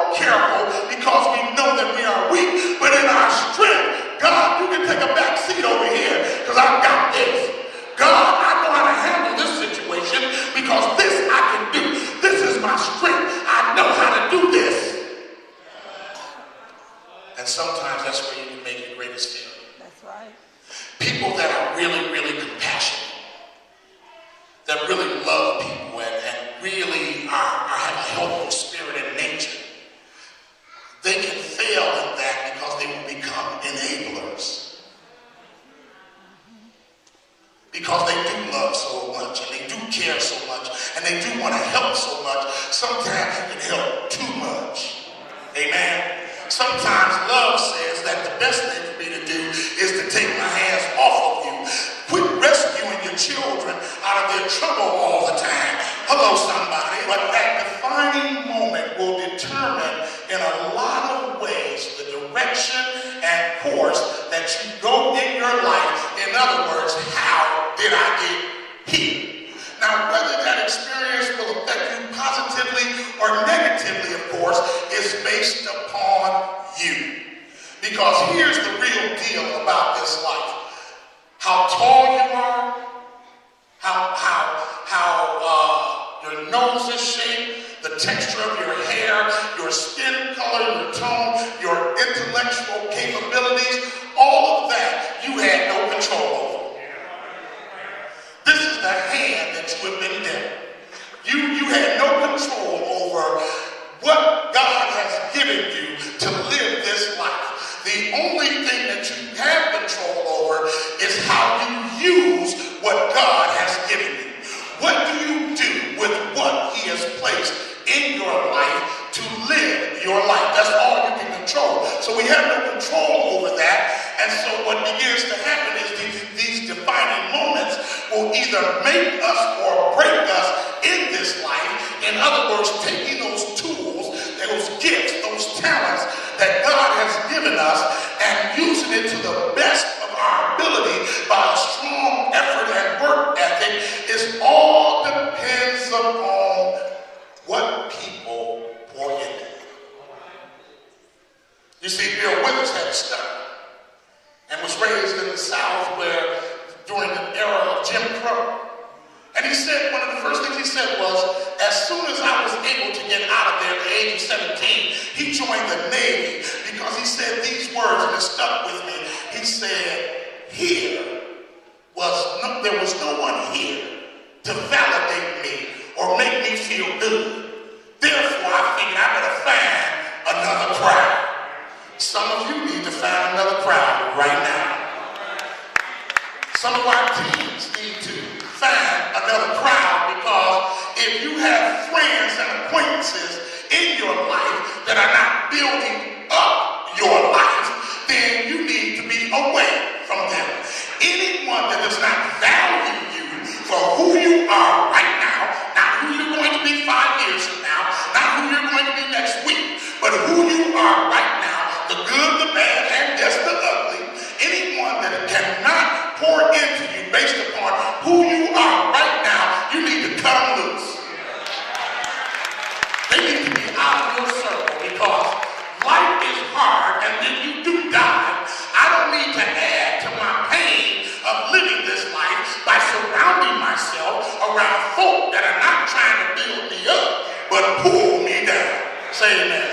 more careful because we know that we are weak. But in our strength, God, you can take a back seat over here because I've got this. God, I know how to handle this situation because this I can do. This is my strength. I know how to do this. And sometimes that's where you can make your greatest failure. That's right. People that are really, really compassionate, that really love people and really have a helpful spirit in nature, they can fail in that because they will become enablers. Because they do love so much and they do care so much and they do want to help so much, sometimes you can help too much. Amen. Sometimes love says that the best thing for me to do is to take my hands off of you. Quit rescuing your children out of their trouble all the time. Hello, somebody. But that defining moment will determine in a lot of ways the direction and course that you go in your life. In other words, how did I get here? Now, whether that experience will affect you positively or negatively, of course, is based upon you. Because here's the real deal about this life. How tall you are, how your nose is shaped, the texture of your hair, your skin color, your tone, your intellectual capabilities, all of that you had no control over. This is the hand that you have been dealt. You had no control over what God has given you to live this life. The only thing that you have control over is how you use what God has given you. What do you do with what He has placed in your life to live your life? That's all you can control. So we have no control over that. And so what begins to happen is these defining moments will either make us or break us in this life. In other words, taking those tools, those gifts, those talents that God has given us and using it to the best of our ability by a strong effort and work ethic. It all depends upon what people pour into it. You see, Bill Withers had a study and was raised in the South where during the era of Jim Crow. And he said, one of the first things he said was, as soon as I was able to get out of there at the age of 17, he joined the Navy because he said these words, and it stuck with me. He said, there was no one here to validate me or make me feel good. Therefore, I figured I better find another crowd. Some of you need to find another crowd right now. Some of our teens need to find another crowd, because if you have friends and acquaintances in your life that are not building up your life, then you need to be away from them. Anyone that does not value you for who you are right now, not who you're going to be 5 years from now, not who you're going to be next week, but who you are right now, the good, the bad, and just the ugly, anyone that cannot pour into you based upon who you are right now, you need to cut them loose. They need to be out of your circle, because life is hard and then you do die. I don't need to add to my pain of living this life by surrounding myself around folk that are not trying to build me up, but pull me down. Say amen.